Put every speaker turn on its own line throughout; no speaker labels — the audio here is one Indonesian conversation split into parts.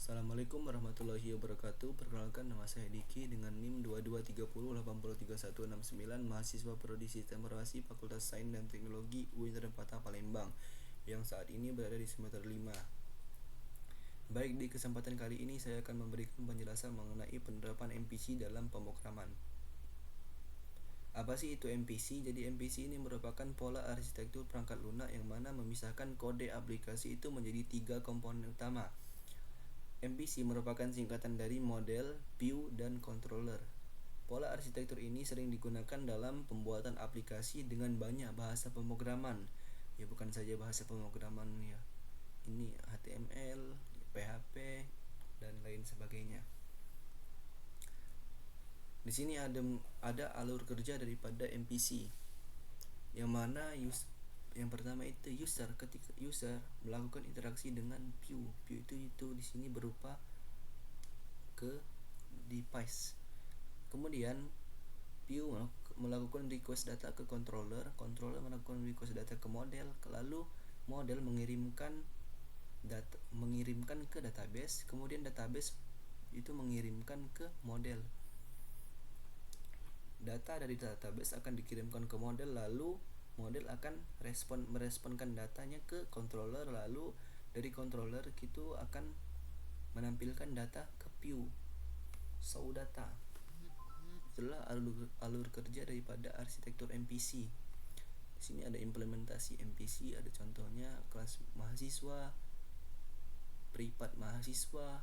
Assalamualaikum warahmatullahi wabarakatuh. Perkenalkan, nama saya Diki dengan NIM 2230803169, mahasiswa Prodi Sistem Informasi Fakultas Sains dan Teknologi UI Unpatah Palembang yang saat ini berada di semester 5. Baik, di kesempatan kali ini saya akan memberikan penjelasan mengenai penerapan MPC dalam pemrograman. Apa sih itu MPC? Jadi MPC ini merupakan pola arsitektur perangkat lunak yang mana memisahkan kode aplikasi itu menjadi 3 komponen utama. MPC merupakan singkatan dari model, view, dan controller. Pola arsitektur ini sering digunakan dalam pembuatan aplikasi dengan banyak bahasa pemrograman. Ya, bukan saja bahasa pemrograman ya. Ini HTML, PHP, dan lain sebagainya. Di sini ada alur kerja daripada MPC. Yang mana yang pertama itu user. Ketika user melakukan interaksi dengan view itu di sini berupa ke device. Kemudian view melakukan request data ke controller melakukan request data ke model, lalu model mengirimkan ke database, kemudian database itu mengirimkan ke model. Data dari database akan dikirimkan ke model, lalu model akan meresponkan datanya ke controller, lalu dari controller itu akan menampilkan data ke view, show data. Itulah alur kerja daripada arsitektur MPC. Di sini ada implementasi MPC, ada contohnya kelas mahasiswa, privat mahasiswa,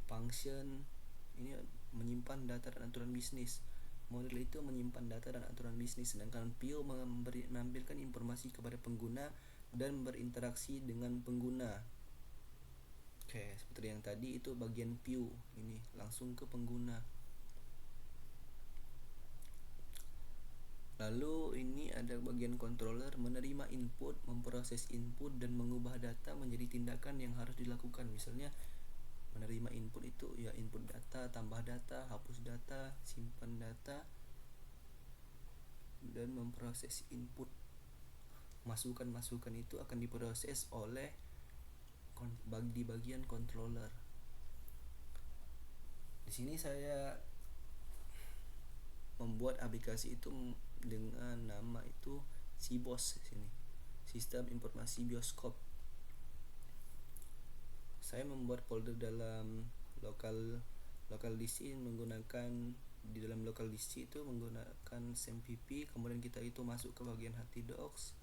function. Ini menyimpan data dan aturan bisnis. Model itu menyimpan data dan aturan bisnis, sedangkan view menampilkan informasi kepada pengguna dan berinteraksi dengan pengguna. Oke, seperti yang tadi itu bagian view, ini langsung ke pengguna. Lalu ini ada bagian controller, menerima input, memproses input, dan mengubah data menjadi tindakan yang harus dilakukan. Misalnya menerima input itu ya input data, tambah data, hapus data, simpan data, dan memproses input. Masukan itu akan diproses oleh di bagian controller. Di sini saya membuat aplikasi itu dengan nama itu SIBOS di sini. Sistem Informasi Bioskop. Saya membuat folder dalam local disk menggunakan di dalam local disk itu menggunakan SAMPP, kemudian kita itu masuk ke bagian htdocs.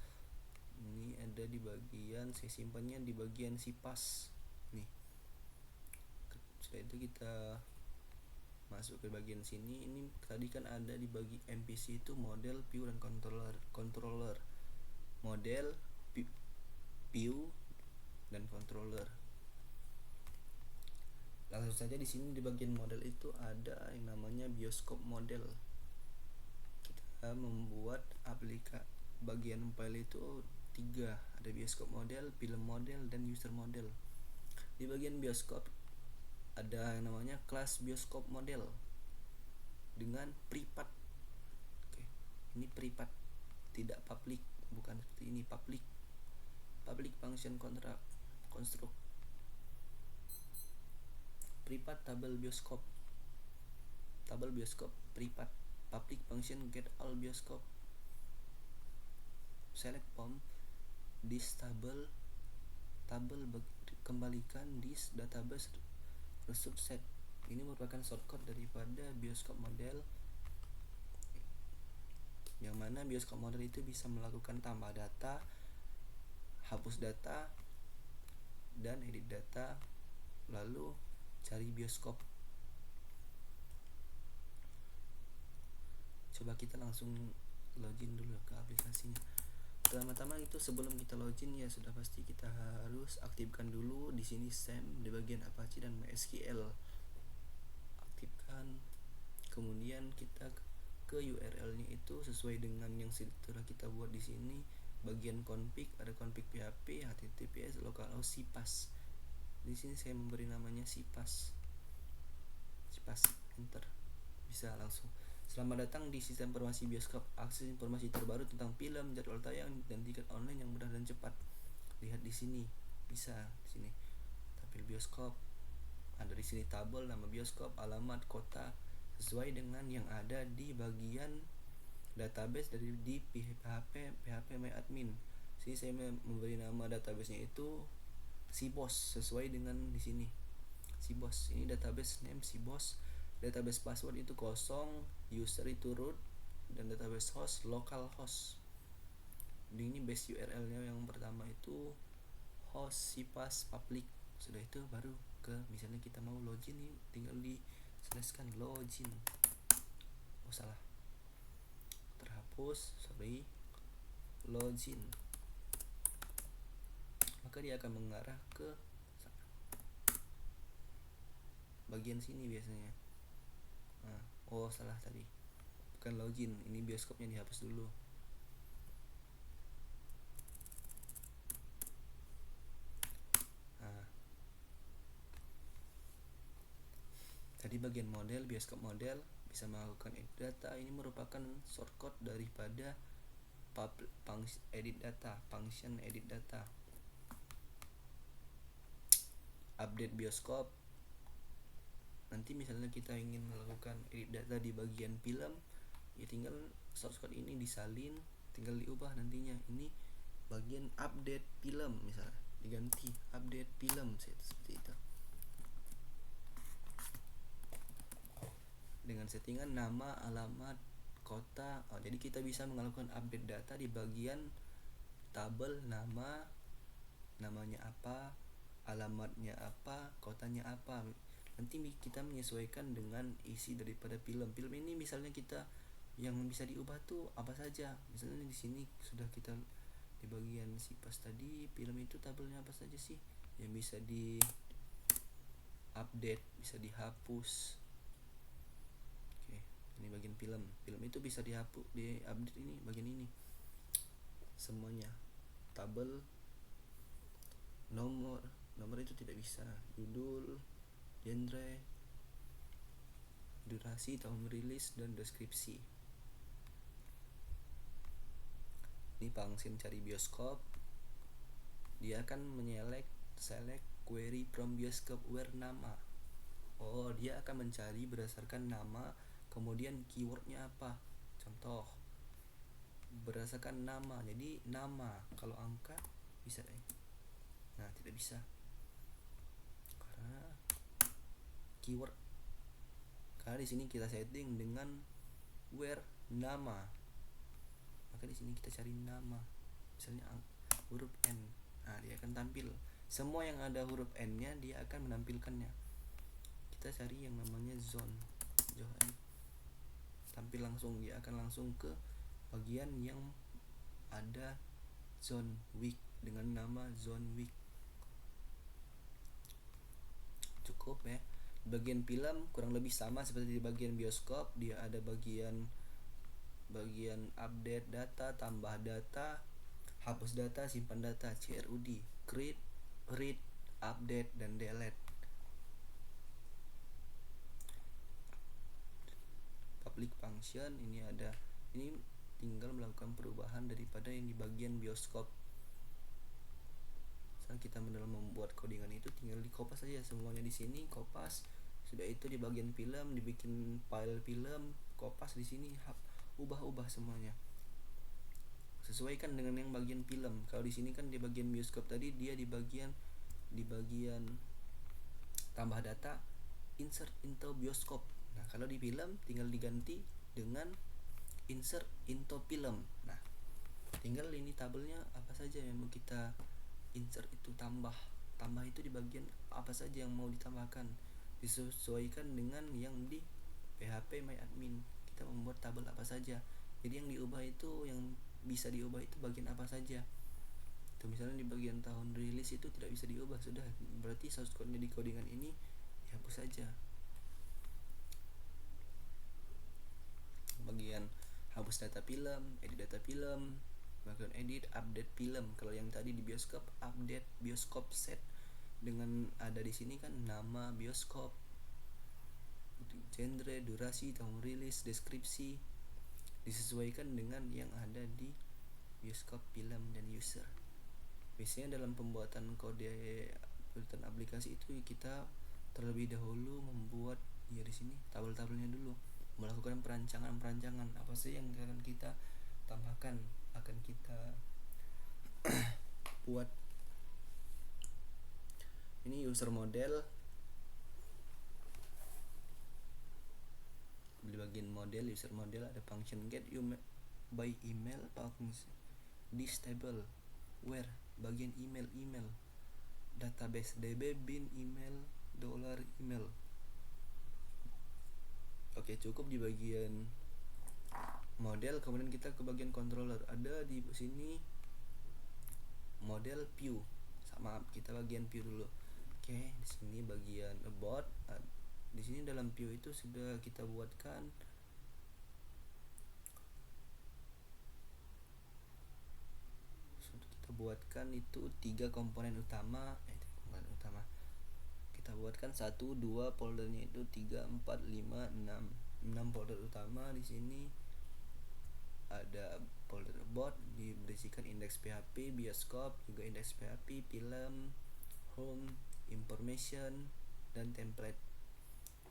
Ini ada di bagian, saya simpannya di bagian sipas nih. Setelah itu kita masuk ke bagian sini. Ini tadi kan ada di bagi MPC itu model, view, dan controller. Model, view, dan controller. Langsung saja di sini di bagian model itu ada yang namanya bioskop model. Kita membuat bagian file itu 3, ada bioskop model, film model, dan user model. Di bagian bioskop ada yang namanya kelas bioskop model dengan privat. Oke, ini privat, tidak public, bukan seperti ini public function construct. Privat tabel bioskop privat. Public function get all bioskop. Select from this table kembalikan this database result set. Ini merupakan shortcut daripada bioskop model, yang mana bioskop model itu bisa melakukan tambah data, hapus data, dan edit data, lalu cari bioskop. Coba kita langsung login dulu ke aplikasinya. Pertama-tama itu sebelum kita login ya sudah pasti kita harus aktifkan dulu di sini SAM di bagian Apache dan MySQL. Aktifkan. Kemudian kita ke URL-nya itu sesuai dengan yang sudah kita buat di sini. Bagian config ada config PHP, HTTPS, localhost, sipas. Di sini saya memberi namanya sipas, enter, bisa langsung. Selamat datang di Sistem Informasi Bioskop. Akses informasi terbaru tentang film, jadwal tayang, dan tiket online yang mudah dan cepat. Lihat di sini, bisa di sini. File bioskop. Ada di sini tabel nama bioskop, alamat, kota sesuai dengan yang ada di bagian database dari di PHP MyAdmin. Sini saya memberi nama databasenya itu SIBOS sesuai dengan di sini. SIBOS ini database name SIBOS, database password itu kosong, user itu root, dan database host localhost. Ini base URL-nya yang pertama itu host sipas public. Sudah itu baru ke misalnya kita mau login nih, tinggal di selesaikan login. Oh salah, terhapus, sorry, login. Maka dia akan mengarah ke bagian sini biasanya. Oh salah tadi, bukan login, ini bioskopnya dihapus dulu. Tadi bagian model, bioskop model bisa melakukan edit data. Ini merupakan shortcut daripada edit data, function edit data. Update bioskop, nanti misalnya kita ingin melakukan edit data di bagian film, ya tinggal shortcut ini disalin, tinggal diubah nantinya. Ini bagian update film, misalnya diganti update film seperti itu. Dengan settingan nama, alamat, kota. Jadi kita bisa melakukan update data di bagian tabel nama, namanya apa, alamatnya apa, kotanya apa. Nanti kita menyesuaikan dengan isi daripada film. Film ini misalnya kita yang bisa diubah tuh apa saja. Misalnya di sini sudah kita di bagian sipas tadi, film itu tabelnya apa saja sih yang bisa di update, bisa dihapus. Ini bagian film itu bisa dihapus, di update ini bagian ini semuanya. Tabel, nomor itu tidak bisa, judul, genre, durasi, tahun rilis, dan deskripsi. Ini function cari bioskop, dia akan select query from bioskop where nama. Dia akan mencari berdasarkan nama, kemudian keywordnya apa. Contoh berdasarkan nama, jadi nama, kalau angka bisa tidak bisa karena keyword. Karena di sini kita setting dengan where nama, maka di sini kita cari nama, misalnya huruf N. Dia akan tampil semua yang ada huruf N-nya, dia akan menampilkannya. Kita cari yang namanya zone, tampil langsung, dia akan langsung ke bagian yang ada zone week dengan nama zone week. Cukup ya. Bagian film kurang lebih sama seperti di bagian bioskop. Dia ada bagian update data, tambah data, hapus data, simpan data, CRUD, create, read, update, dan delete. Public function ini tinggal melakukan perubahan daripada yang di bagian bioskop. Saat kita membuat codingan itu tinggal dikopas saja semuanya di sini, kopas. Sudah itu di bagian film dibikin file film, kopas di sini, ubah semuanya. Sesuaikan dengan yang bagian film. Kalau di sini kan di bagian bioskop tadi dia di bagian tambah data, insert into bioskop. Nah, kalau di film tinggal diganti dengan insert into film. Nah, tinggal ini tabelnya apa saja yang mau kita insert itu, tambah itu di bagian apa saja yang mau ditambahkan, disesuaikan dengan yang di PHP MyAdmin. Kita membuat tabel apa saja, jadi yang diubah itu, yang bisa diubah itu bagian apa saja. Itu misalnya di bagian tahun rilis itu tidak bisa diubah, sudah berarti source code-nya di codingan ini dihapus saja. Bagian hapus data film, edit data film, bagian edit, update film. Kalau yang tadi di bioskop, update bioskop set dengan ada di sini kan nama bioskop, genre, durasi, tahun rilis, deskripsi, disesuaikan dengan yang ada di bioskop film dan user. Biasanya dalam pembuatan kode Pembuatan aplikasi itu kita terlebih dahulu membuat ya di sini tabel-tabelnya dulu, melakukan perancangan apa sih yang akan kita tambahkan, akan kita buat. Ini user model. Di bagian model user model ada function get by email, function this table where bagian email database db bin email $email. Oke, cukup di bagian model. Kemudian kita ke bagian controller. Ada di sini model view. Maaf, kita bagian view dulu. Oke, di sini bagian about. Di sini dalam view itu sudah kita buatkan itu 3 komponen utama. Kita buatkan 1, 2 foldernya itu 3, 4, 5, 6 folder utama. Di sini ada folder about diberisikan index PHP, bioskop, juga index PHP, film, home, information, dan template.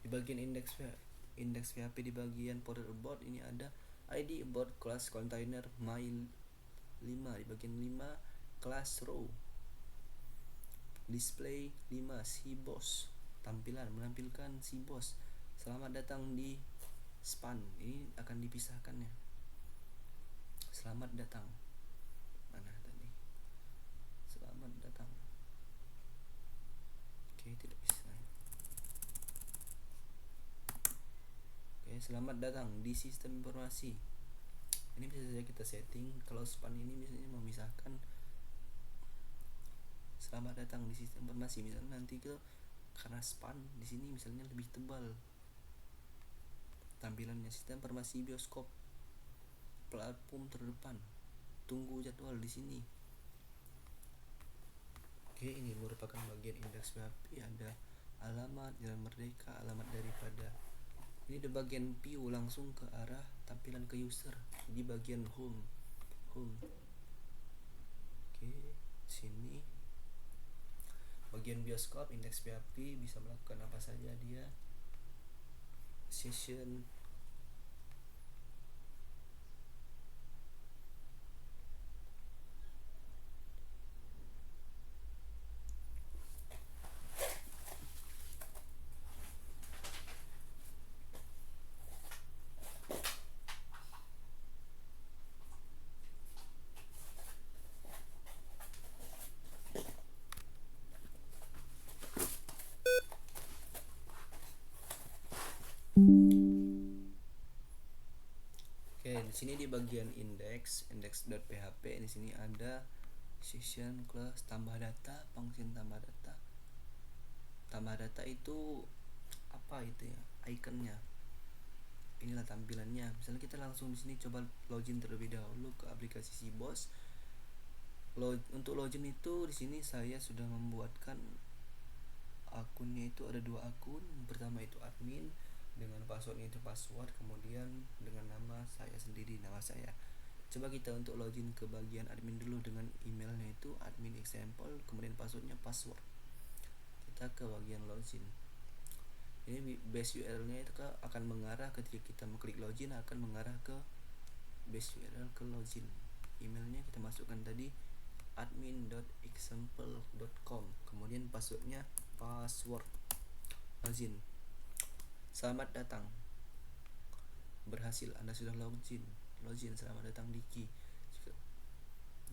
Di bagian index PHP di bagian folder about ini ada ID about class container my 5 di bagian 5 class row, display 5 si boss, tampilan menampilkan si boss. Selamat datang di span, ini akan dipisahkannya. Selamat datang, mana tadi selamat datang. Oke, tidak bisa. Oke, selamat datang di sistem informasi. Ini bisa saja kita setting. Kalau span ini misalnya memisahkan selamat datang di sistem informasi, misalnya nanti ke karena span di sini misalnya lebih tebal tampilannya. Sistem informasi bioskop platform terdepan, tunggu jadwal di sini. Oke, ini merupakan bagian indeks PHP. Ada alamat Jalan Merdeka, alamat daripada. Ini di bagian view langsung ke arah tampilan ke user di bagian home. Oke, sini bagian bioskop indeks PHP bisa melakukan apa saja dia. Session, oke, di sini di bagian index.php di sini ada session class tambah data, function tambah data. Tambah data itu apa itu ya? Ikonnya. Inilah tampilannya. Misalnya kita langsung di sini coba login terlebih dahulu ke aplikasi si boss. Untuk login itu di sini saya sudah membuatkan akunnya. Itu ada 2 akun. Yang pertama itu admin dengan passwordnya itu password, kemudian dengan nama saya sendiri, nama saya. Coba kita untuk login ke bagian admin dulu dengan emailnya itu admin example, kemudian passwordnya password. Kita ke bagian login. Ini base URL-nya itu akan mengarah ketika kita mengklik login, akan mengarah ke base URL ke login. Emailnya kita masukkan tadi admin.example.com, kemudian passwordnya password login. Selamat datang, berhasil, Anda sudah login. Selamat datang Diki.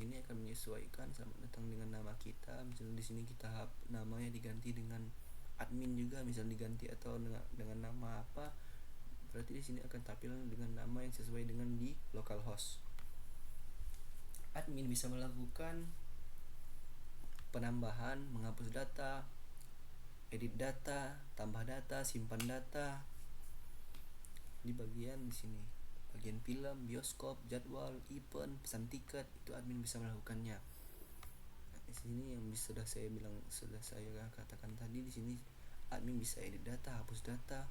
Ini akan menyesuaikan selamat datang dengan nama kita. Misalnya di sini kita namanya diganti dengan admin juga, misalnya diganti atau dengan nama apa, berarti di sini akan tampil dengan nama yang sesuai dengan di localhost. Admin bisa melakukan penambahan, menghapus data, edit data, tambah data, simpan data. Di bagian di sini, bagian film, bioskop, jadwal, event, pesan tiket, itu admin bisa melakukannya. Nah, di sini yang sudah saya katakan tadi, di sini admin bisa edit data, hapus data,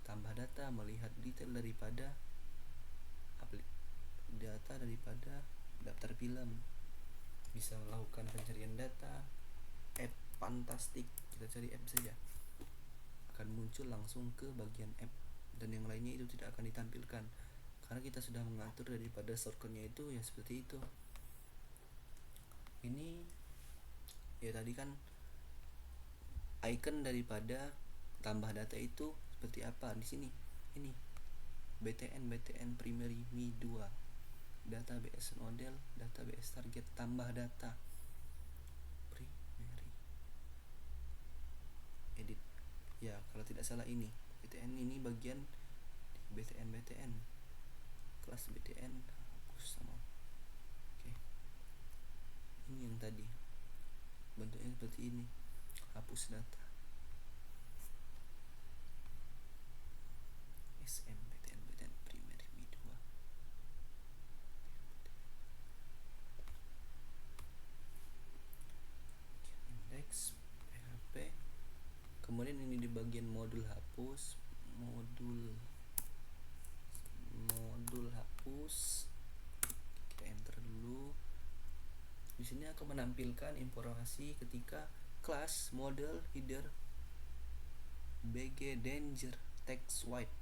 tambah data, melihat detail daripada daftar film, bisa melakukan pencarian data, add fantastic, kita cari app saja, akan muncul langsung ke bagian app, dan yang lainnya itu tidak akan ditampilkan karena kita sudah mengatur daripada shortcutnya itu ya seperti itu. Ini ya tadi kan icon daripada tambah data itu seperti apa di sini. Ini BTN primary mi 2 database model, database target, tambah data primary edit ya, kalau tidak salah ini BTN, ini bagian BTN kelas BTN hapus sama. Oke, ini yang tadi bentuknya seperti ini, hapus data SM BTN primary mi 2 index PHP. Kemudian ini di bagian modul hapus, modul hapus, kita enter dulu. Di sini akan menampilkan informasi ketika kelas model header BG danger text white,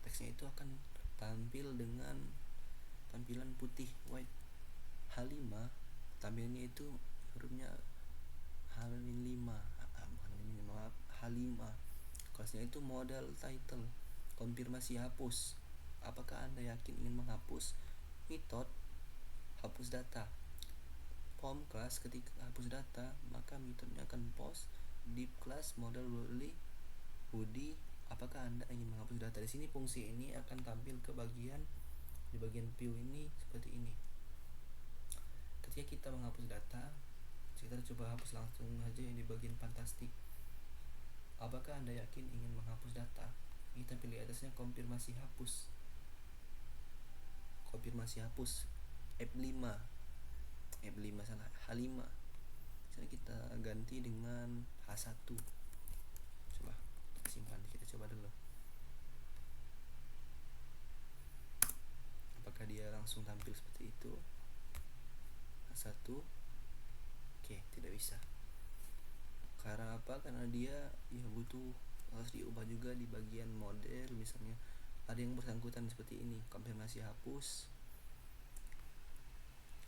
teksnya itu akan tampil dengan tampilan putih white. H5 tampilnya itu hurufnya H-5, maaf, H5. Kelasnya itu model title, konfirmasi hapus. Apakah Anda yakin ingin menghapus? Method hapus data. Form class ketika hapus data, maka metodenya akan post div class model body. Apakah Anda ingin menghapus data? Di sini fungsi ini akan tampil ke bagian di bagian view ini seperti ini. Ketika kita menghapus data, kita coba hapus langsung aja yang di bagian fantastic. Apakah Anda yakin ingin menghapus data? Ini tampil di atasnya konfirmasi hapus. Konfirmasi hapus F5 salah, H5. Jadi kita ganti dengan H1. Coba kita simpan, kita coba dulu. Apakah dia langsung tampil seperti itu? H1. Oke, tidak bisa. Karena apa? Karena dia ya butuh, harus diubah juga di bagian model, misalnya ada yang bersangkutan seperti ini, konfirmasi hapus.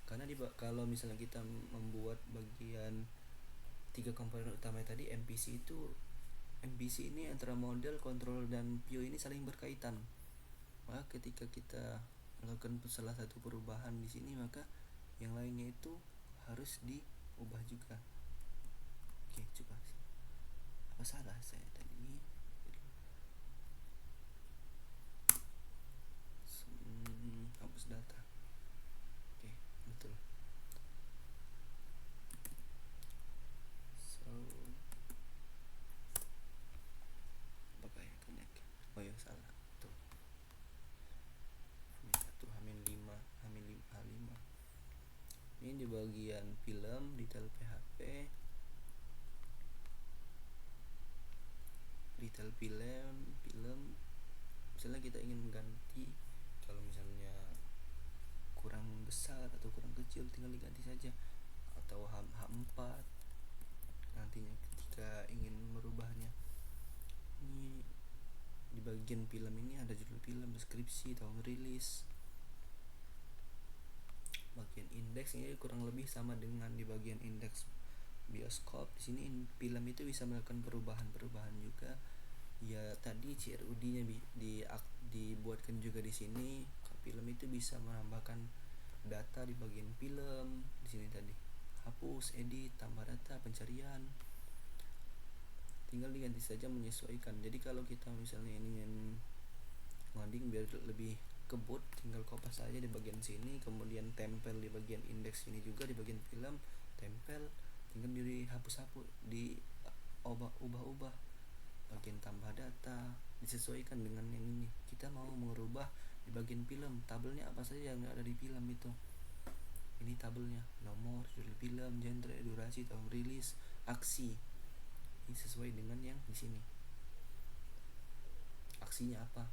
Karena kalau misalnya kita membuat bagian 3 komponen utama tadi, MPC ini antara model, control, dan view ini saling berkaitan. Maka ketika kita melakukan salah satu perubahan di sini, maka yang lainnya itu harus diubah juga. Oke, coba apa salah saya tadi ini? Hapus data. Oke, betul. So apakah ya connect? Oh ya, salah. Tuh. H-5 H5. Ini di bagian film, detail PHP, detail film. Misalnya kita ingin mengganti, kalau misalnya kurang besar atau kurang kecil, tinggal diganti saja, atau H4 nantinya ketika ingin merubahnya. Ini di bagian film ini ada judul film, deskripsi, tahun rilis. Bagian indeks ini kurang lebih sama dengan di bagian indeks bioskop. Di sini film itu bisa melakukan perubahan juga. Ya tadi CRUD-nya dibuatkan juga di sini. Film itu bisa menambahkan data di bagian film. Di sini tadi hapus, edit, tambah data, pencarian. Tinggal diganti saja, menyesuaikan. Jadi kalau kita misalnya ingin ngoding biar lebih kebut, tinggal kopas saja di bagian sini, kemudian tempel di bagian indeks ini juga, di bagian film tempel, tinggal dihapus-hapus, ubah bagian tambah data, disesuaikan dengan yang ini. Kita mau merubah di bagian film, tabelnya apa saja yang ada di film itu. Ini tabelnya, nomor, judul film, genre, durasi, tahun rilis, aksi. Ini sesuai dengan yang di sini. Aksinya apa?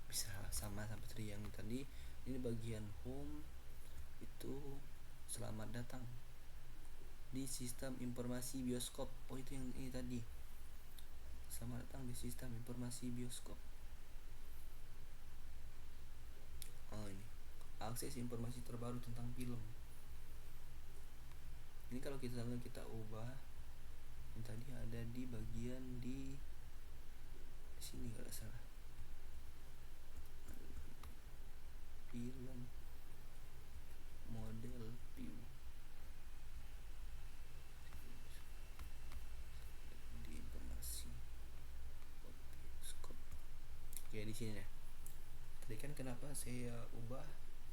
Bisa sama seperti yang tadi ini bagian home itu selamat datang di sistem informasi bioskop. Oh itu yang ini tadi, selamat datang di sistem informasi bioskop. Oh ini akses informasi terbaru tentang film. Ini kalau kita ubah yang tadi ada di bagian di sini kalau salah, film model view di informasi bioskop. Oke di sini ya. Tadi kan kenapa saya ubah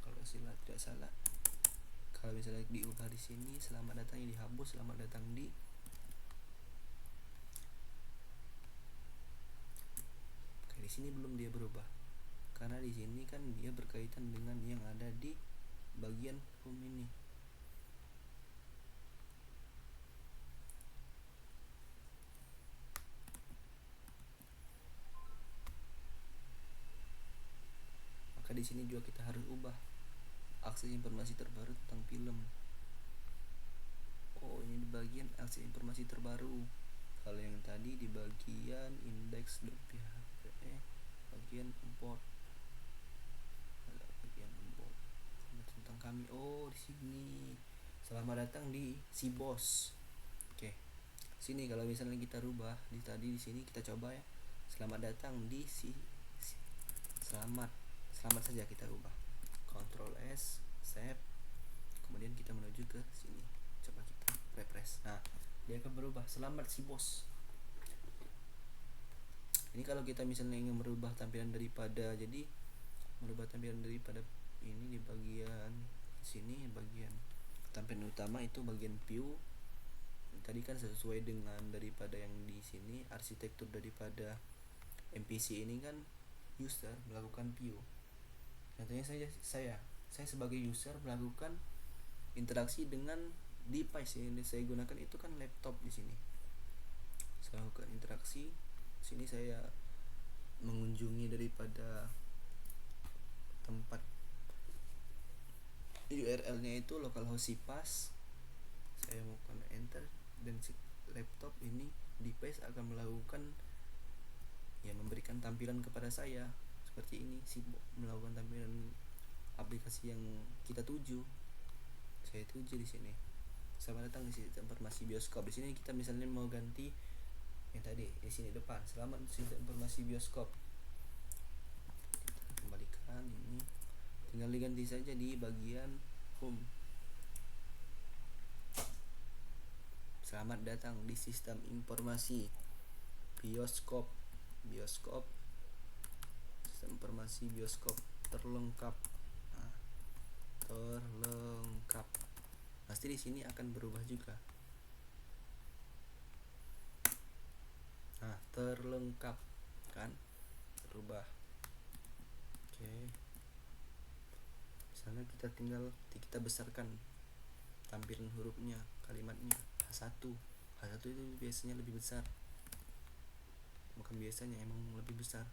kalau tidak salah, kalau misalnya diubah di sini selamat datang ini dihapus, selamat datang di di sini belum dia berubah karena di sini kan dia berkaitan dengan yang ada di bagian home ini. Maka di sini juga kita harus ubah akses informasi terbaru tentang film. Oh ini di bagian akses informasi terbaru. Kalau yang tadi di bagian index.php bagian import, ada bagian import tentang kami. Oh di sini selamat datang di si bos. Oke sini kalau misalnya kita rubah di tadi di sini kita coba ya, selamat datang di selamat saja kita rubah, Ctrl S save, kemudian kita menuju ke sini, coba kita refresh. Nah dia akan berubah selamat si bos. Ini kalau kita misalnya ingin merubah tampilan daripada, jadi merubah tampilan daripada ini di bagian sini, bagian tampilan utama itu bagian view. Tadi kan sesuai dengan daripada yang di sini arsitektur daripada MPC ini kan user melakukan view. Contohnya saya sebagai user melakukan interaksi dengan device yang saya gunakan itu kan laptop di sini. Saya lakukan interaksi. Sini saya mengunjungi daripada tempat URL-nya itu localhost CPass. Saya mau enter dan si laptop ini device akan melakukan ya memberikan tampilan kepada saya seperti ini, melakukan tampilan aplikasi yang kita tuju. Saya tuju di sini. Selamat datang di sistem informasi bioskop. Di sini kita misalnya mau ganti yang tadi di sini depan, selamat sistem informasi bioskop. Kita kembalikan ini, tinggal diganti saja di bagian home. Selamat datang di sistem informasi bioskop. Sistem informasi bioskop terlengkap. Nah, terlengkap. Pasti di sini akan berubah juga. Nah, terlengkap kan? Berubah. Oke. Misalnya kita besarkan tampilan hurufnya, kalimatnya H1 itu biasanya lebih besar, bukan biasanya, emang lebih besar.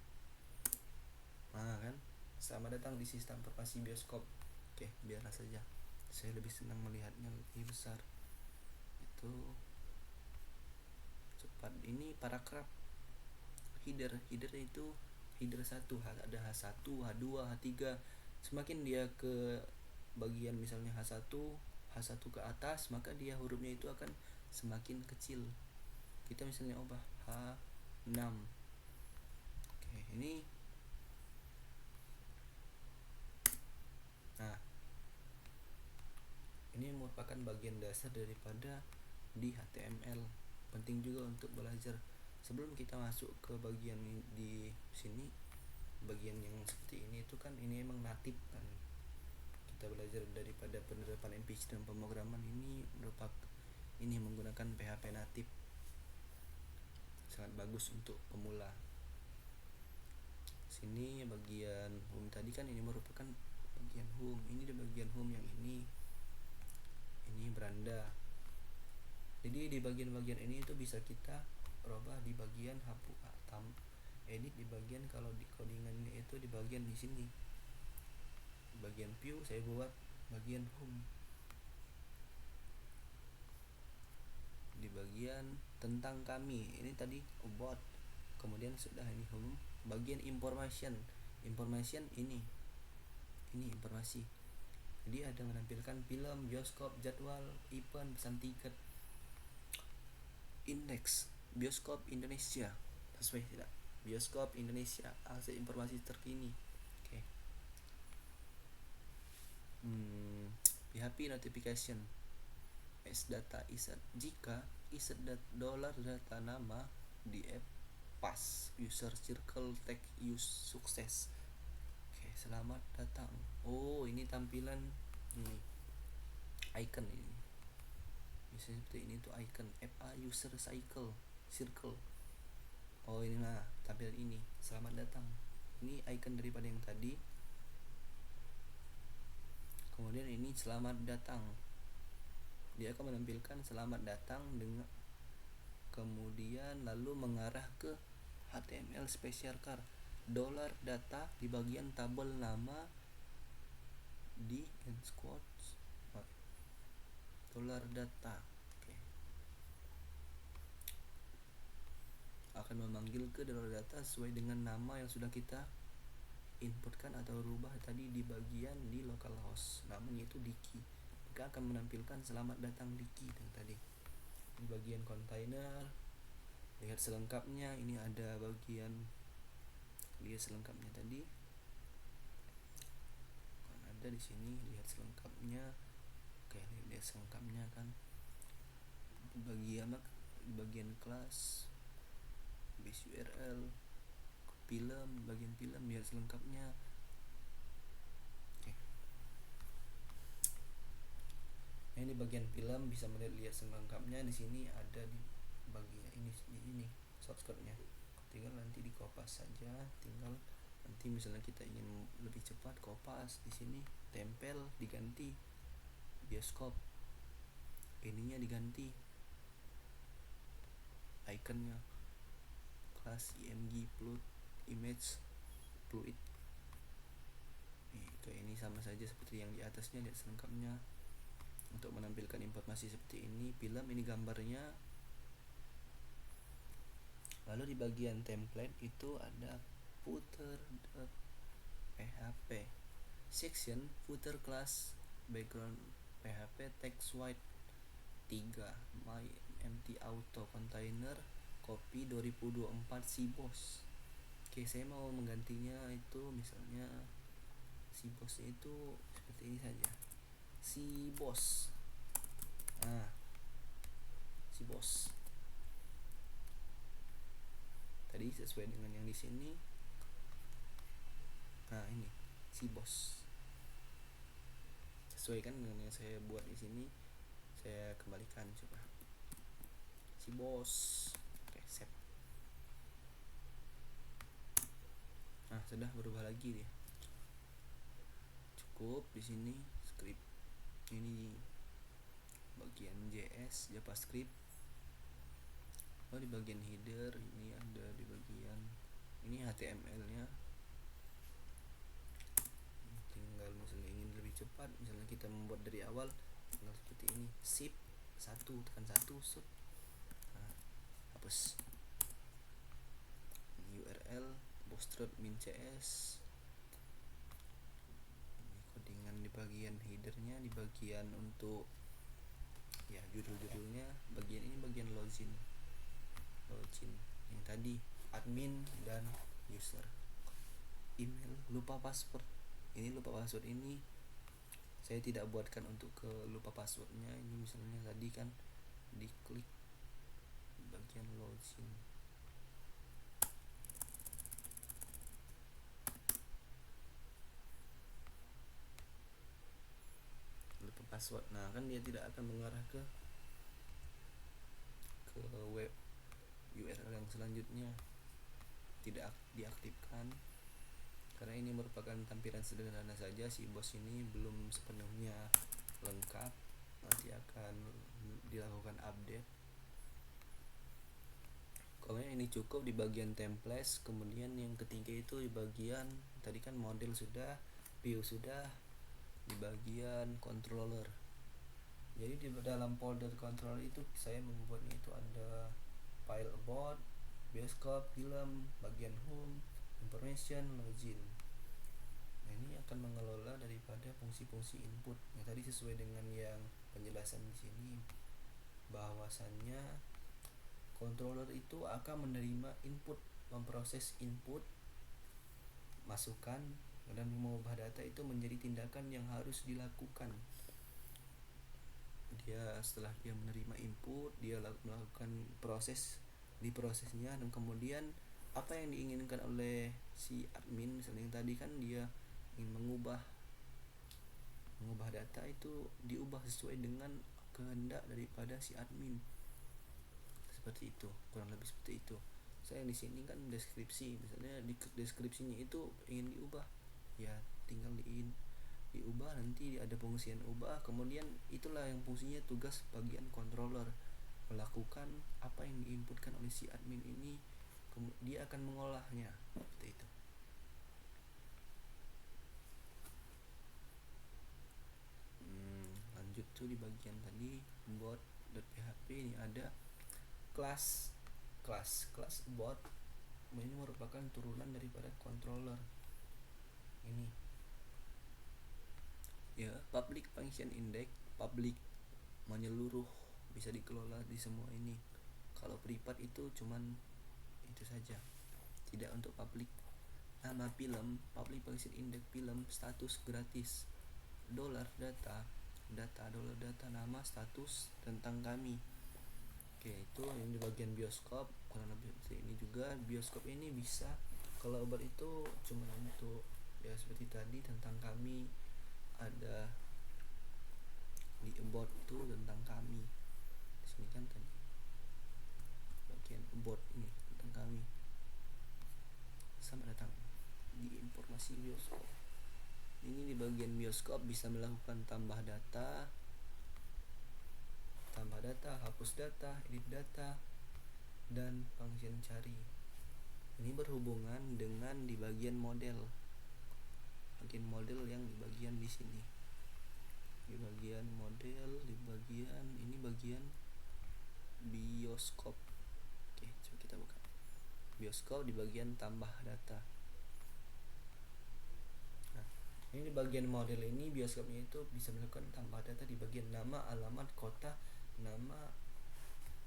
Nah kan, selamat datang di sistem informasi bioskop. Oke biarlah saja, saya lebih senang melihatnya lebih besar. Itu cepat. Ini paragraf header itu header 1, ada H1, H2, H3. Semakin dia ke bagian misalnya H1 ke atas, maka dia hurufnya itu akan semakin kecil. Kita misalnya ubah H6. Oke, ini nah ini merupakan bagian dasar daripada di HTML. Penting juga untuk belajar sebelum kita masuk ke bagian di sini. Bagian yang seperti ini itu kan ini emang natif kan, kita belajar daripada penerapan MPC dan pemrograman ini menggunakan PHP natif, sangat bagus untuk pemula. Sini bagian home tadi kan ini merupakan bagian home, ini di bagian home yang ini beranda. Jadi di bagian-bagian ini itu bisa kita rubah di bagian edit di bagian, kalau di codingannya itu di bagian di sini bagian view saya buat bagian home. Di bagian tentang kami ini tadi about, kemudian sudah ini home. Bagian information ini informasi. Jadi ada menampilkan film, bioskop, jadwal, event, pesan tiket, indeks bioskop Indonesia, sesuai tidak? Bioskop Indonesia, akses informasi terkini. Oke. PHP notification, data iset. Jika iset dolar data nama di app pas user circle tag use sukses. Oke, selamat datang. Oh, ini tampilan ini icon ini. Biasanya seperti ini tuh icon FA user circle. Oh, ini nah tampilan ini. Selamat datang. Ini icon daripada yang tadi. Kemudian ini selamat datang. Dia akan menampilkan selamat datang dengan kemudian lalu mengarah ke HTML special char dolar data di bagian tabel nama di end quotes dolar data. Oke. Akan memanggil ke dolar data sesuai dengan nama yang sudah kita inputkan atau rubah tadi di bagian di localhost. Namanya itu Diki. Maka akan menampilkan selamat datang Diki yang tadi. Di bagian kontainer lihat selengkapnya, ini ada bagian lihat selengkapnya tadi. Kan ada di sini lihat selengkapnya. Oke, lihat selengkapnya kan. Bagian kelas base URL film, bagian film lihat selengkapnya. Oke. Nah, ini bagian film bisa melihat selengkapnya. Di sini ada di bagian ini shortcutnya. Tinggal nanti di kopas saja. Tinggal nanti misalnya kita ingin lebih cepat kopas di sini tempel diganti bioskop. Ininya diganti ikonnya kelas img fluid image fluid. Itu ini sama saja seperti yang di atasnya, lihat selengkapnya. Untuk menampilkan informasi seperti ini, film ini gambarnya. Lalu di bagian template itu ada footer.php section footer class background php text white 3 my empty auto container copy 2024 si bos. Oke, saya mau menggantinya itu misalnya si bos itu seperti ini saja, si bos. Nah, si bos tadi sesuai dengan yang di sini. Nah, ini si bos sesuaikan dengan yang saya buat di sini. Saya kembalikan coba si bos. Oke, save. Nah, sudah berubah lagi dia. Cukup di sini script ini bagian JS JavaScript. Oh, di bagian header ini ada di bagian ini HTML-nya. Tinggal misalnya ingin lebih cepat, misalnya kita membuat dari awal, tinggal seperti ini, shift 1 tekan 1 shoot. Nah, hapus URL bootstrap.min.cs. Ini codingan di bagian headernya, di bagian untuk ya judul-judulnya. Bagian ini bagian login yang tadi admin dan user. Email lupa password. Ini lupa password ini saya tidak buatkan untuk ke lupa passwordnya. Ini misalnya tadi kan diklik bagian login. Lupa password. Nah, kan dia tidak akan mengarah ke web URL yang selanjutnya, tidak diaktifkan karena ini merupakan tampilan sederhana saja. Si bos ini belum sepenuhnya lengkap, nanti akan dilakukan update. Kemudian ini cukup di bagian template. Kemudian yang ketiga itu di bagian tadi kan model sudah, view sudah, di bagian controller. Jadi di dalam folder controller itu saya membuatnya itu ada file about, bioskop, film, bagian home, information, login. Nah, ini akan mengelola daripada fungsi-fungsi input. Yang tadi sesuai dengan yang penjelasan di sini, bahwasannya controller itu akan menerima input, memproses input, masukan, dan mengubah data itu menjadi tindakan yang harus dilakukan. Setelah dia menerima input, dia melakukan proses, di prosesnya, dan kemudian apa yang diinginkan oleh si admin, misalnya yang tadi kan dia ingin mengubah data itu diubah sesuai dengan kehendak daripada si admin. Seperti itu, kurang lebih seperti itu. Saya di sini kan deskripsi, misalnya di deskripsinya itu ingin diubah, ya tinggal diubah, nanti ada fungsian ubah, kemudian itulah yang fungsinya tugas bagian controller, melakukan apa yang diinputkan oleh si admin ini, dia akan mengolahnya seperti itu. Lanjut tuh di bagian tadi bot.php, ini ada kelas bot. Ini merupakan turunan daripada controller ini. Ya, public function index, public menyeluruh, bisa dikelola di semua ini. Kalau privat itu cuman itu saja, tidak untuk public. Nama film, public function index film, status gratis, $data, nama, status tentang kami. Oke, itu yang di bagian bioskop. Kurang lebih seperti ini juga. Bioskop ini bisa, kalau Uber itu cuma untuk ya seperti tadi tentang kami, ada di about tuh tentang kami. Di sini kan tadi bagian about ini tentang kami. Sama datang di informasi bioskop. Ini di bagian bioskop bisa melakukan tambah data, hapus data, edit data, dan function cari. Ini berhubungan dengan di bagian model. Bagian model yang di bagian di sini. Di bagian model, di bagian ini bagian bioskop. Oke, coba kita buka. Bioskop di bagian tambah data. Nah, ini di bagian model ini bioskopnya itu bisa melakukan tambah data di bagian nama, alamat, kota, nama.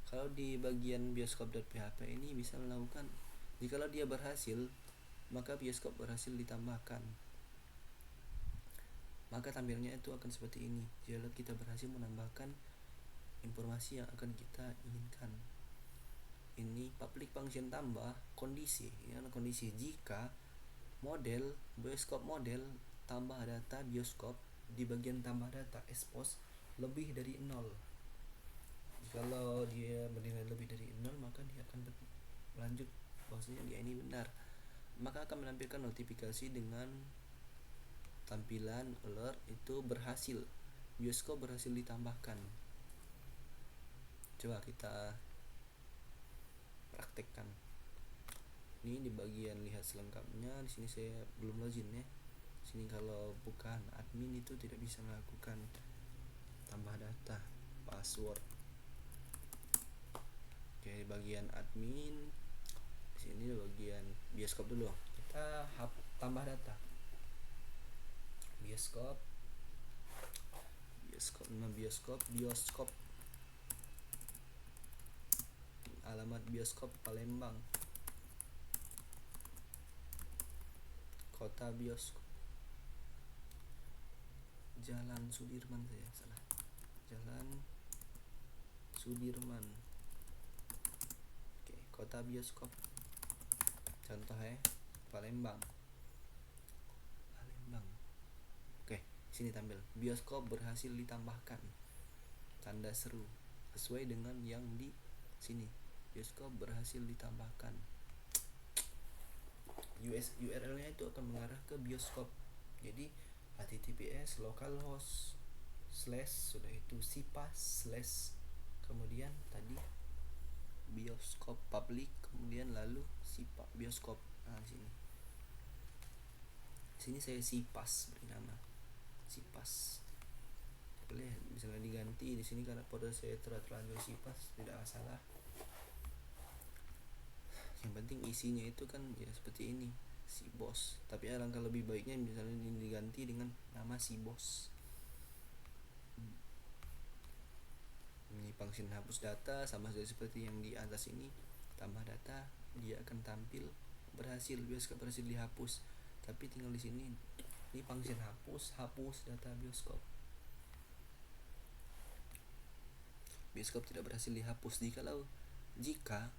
Kalau di bagian bioskop.php ini bisa melakukan, jikalau dia berhasil, maka bioskop berhasil ditambahkan, maka tampilnya itu akan seperti ini. Jika kita berhasil menambahkan informasi yang akan kita inginkan. Ini public function tambah kondisi. Ini adalah kondisi jika model bioskop model tambah data bioskop di bagian tambah data expose lebih dari 0. Kalau dia bernilai lebih dari 0, maka dia akan berlanjut bahwasanya dia ini benar. Maka akan menampilkan notifikasi dengan tampilan alert itu berhasil, bioskop berhasil ditambahkan. Coba kita praktekkan. Ini di bagian lihat selengkapnya, di sini saya belum login ya. Di sini kalau bukan admin itu tidak bisa melakukan tambah data, password. Oke, di bagian admin, di sini di bagian bioskop dulu. Kita tambah data. Bioskop, nama bioskop, alamat bioskop Palembang, kota bioskop Jalan Sudirman, saya salah, Jalan Sudirman. Oke, kota bioskop contoh ya, Palembang. Oke, sini tampil bioskop berhasil ditambahkan, tanda seru sesuai dengan yang di sini. Bioskop berhasil ditambahkan. URL-nya itu akan mengarah ke bioskop. Jadi https localhost / sudah itu sipas / kemudian tadi bioskop public, kemudian lalu sipas bioskop. Nah, sini saya sipas beri nama SIPAS. Boleh misalnya diganti di sini karena pada saya terlanjur SIPAS, tidak masalah. Yang penting isinya itu kan ya seperti ini, si bos. Tapi alangkah lebih baiknya misalnya diganti dengan nama si bos. Ini function hapus data sama seperti yang di atas ini, tambah data, dia akan tampil berhasil, bioskop berhasil dihapus. Tapi tinggal di sini ini function hapus data bioskop. Bioskop tidak berhasil dihapus. Jika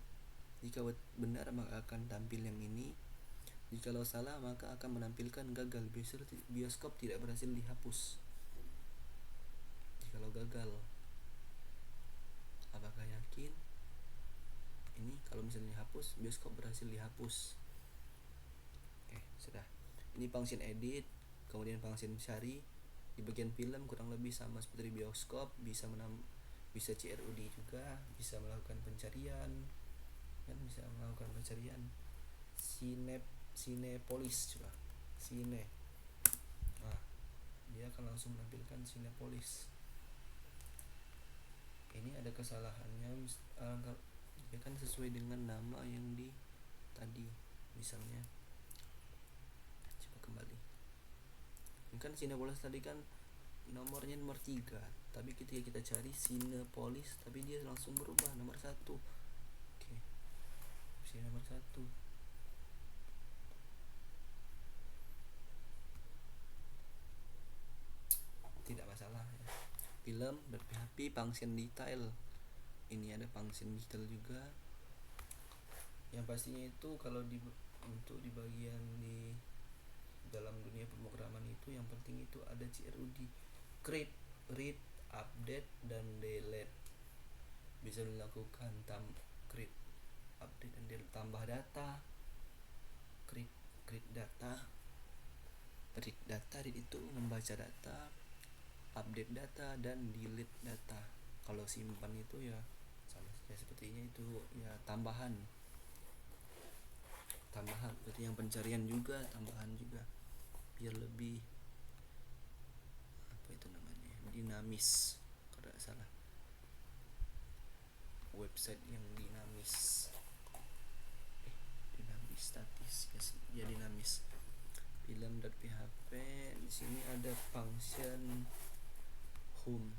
benar maka akan tampil yang ini. Jikalau salah maka akan menampilkan gagal, bioskop tidak berhasil dihapus. Jikalau gagal, apakah yakin? Ini kalau misalnya dihapus, bioskop berhasil dihapus. Oke, sudah. Ini function edit, kemudian function cari. Di bagian film kurang lebih sama seperti bioskop, bisa CRUD juga, bisa melakukan pencarian. Kan bisa melakukan pencarian Cinepolis coba dia akan langsung menampilkan Cinepolis. Ini ada kesalahannya, dia kan sesuai dengan nama yang di tadi. Misalnya coba kembali, ini kan Cinepolis tadi kan nomornya nomor 3, tapi ketika kita cari Cinepolis tapi dia langsung berubah nomor 1. Oke, nomor 1. Tidak masalah ya. Film .php function detail. Ini ada function detail juga. Yang pastinya itu kalau untuk di bagian di dalam dunia pemrograman itu yang penting itu ada CRUD, create, read, update, dan delete. Bisa dilakukan create, update, dan delete, tambah data, create data, read data, read itu membaca data, update data, dan delete data. Kalau simpan itu ya sama saja sepertinya itu ya tambahan seperti yang pencarian juga, tambahan juga biar lebih apa itu namanya, dinamis. Kalau tidak salah website yang dinamis statis ya dinamis. Film.php di sini ada function home.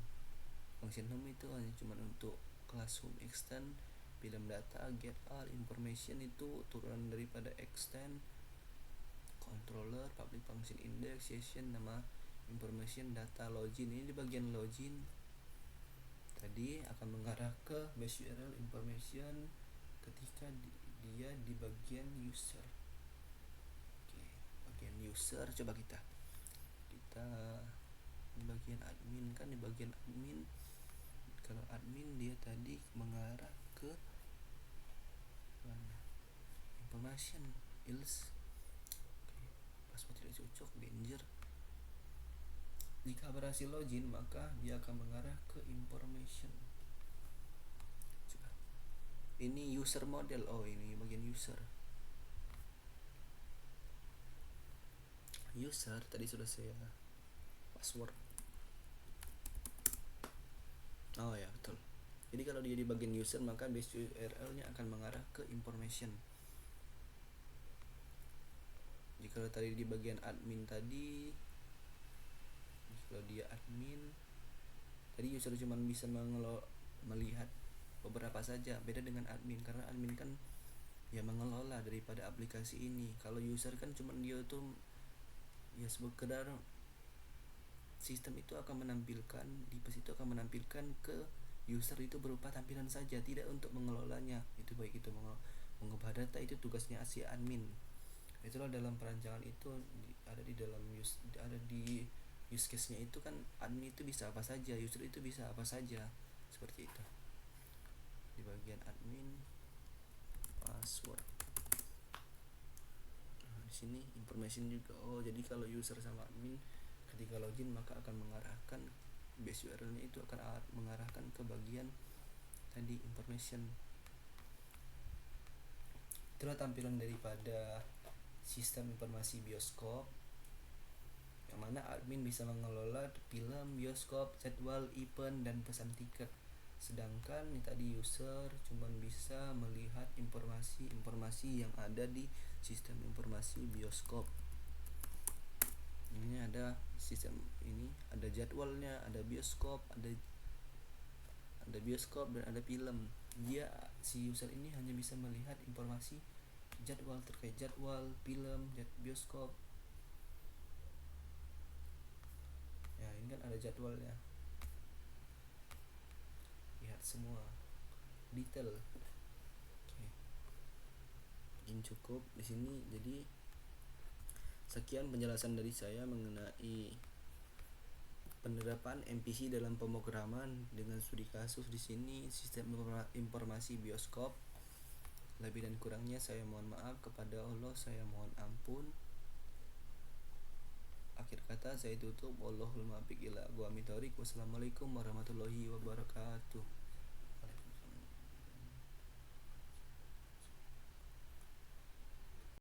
Function home itu hanya cuma untuk kelas home extend. Film data get all information itu turunan daripada extend controller, public function index, session, nama information, data, login. Ini di bagian login tadi akan mengarah ke base URL information ketika dia di bagian user. Oke, bagian user coba kita di bagian admin. Kan di bagian admin, kalau admin dia tadi mengarah ke mana? Information, else. Oke, password tidak cocok, danger. Jika berhasil login maka dia akan mengarah ke information. Coba. Ini user model. Oh, ini bagian user. User tadi sudah saya password. Oh ya, betul. Jadi kalau dia di bagian user maka base URL-nya akan mengarah ke information. Jika tadi di bagian admin tadi, kalau dia admin tadi user cuma bisa melihat beberapa saja. Beda dengan admin, karena admin kan ya mengelola daripada aplikasi ini. Kalau user kan cuma dia tuh ya sekedar sistem itu akan menampilkan di pas itu akan menampilkan ke user itu berupa tampilan saja, tidak untuk mengelolanya. Itu baik itu mengubah data, itu tugasnya si admin. Itulah dalam perancangan itu ada di dalam use case-nya itu kan admin itu bisa apa saja, user itu bisa apa saja, seperti itu. Di bagian admin password. Nah, di sini information juga. Oh, jadi kalau user sama admin ketika login maka akan mengarahkan base URL-nya itu akan mengarahkan ke bagian tadi information. Itulah tampilan daripada sistem informasi bioskop, yang mana admin bisa mengelola film, bioskop, jadwal, event, dan pesan tiket. Sedangkan tadi user cuman bisa melihat informasi-informasi yang ada di sistem informasi bioskop. Ini ada sistem ini, ada jadwalnya, ada bioskop, ada bioskop dan ada film. Si user ini hanya bisa melihat informasi jadwal terkait jadwal, film, bioskop. Ya, ini kan ada jadwalnya. Lihat semua detail. Oke. Mungkin cukup di sini. Jadi sekian penjelasan dari saya mengenai penerapan MPC dalam pemrograman dengan studi kasus di sini sistem informasi bioskop. Lebih dan kurangnya saya mohon maaf, kepada Allah saya mohon ampun. Akhir kata saya tutup. Wallahul muwaffiq ila aqwamit thoriq. Wassalamualaikum warahmatullahi wabarakatuh.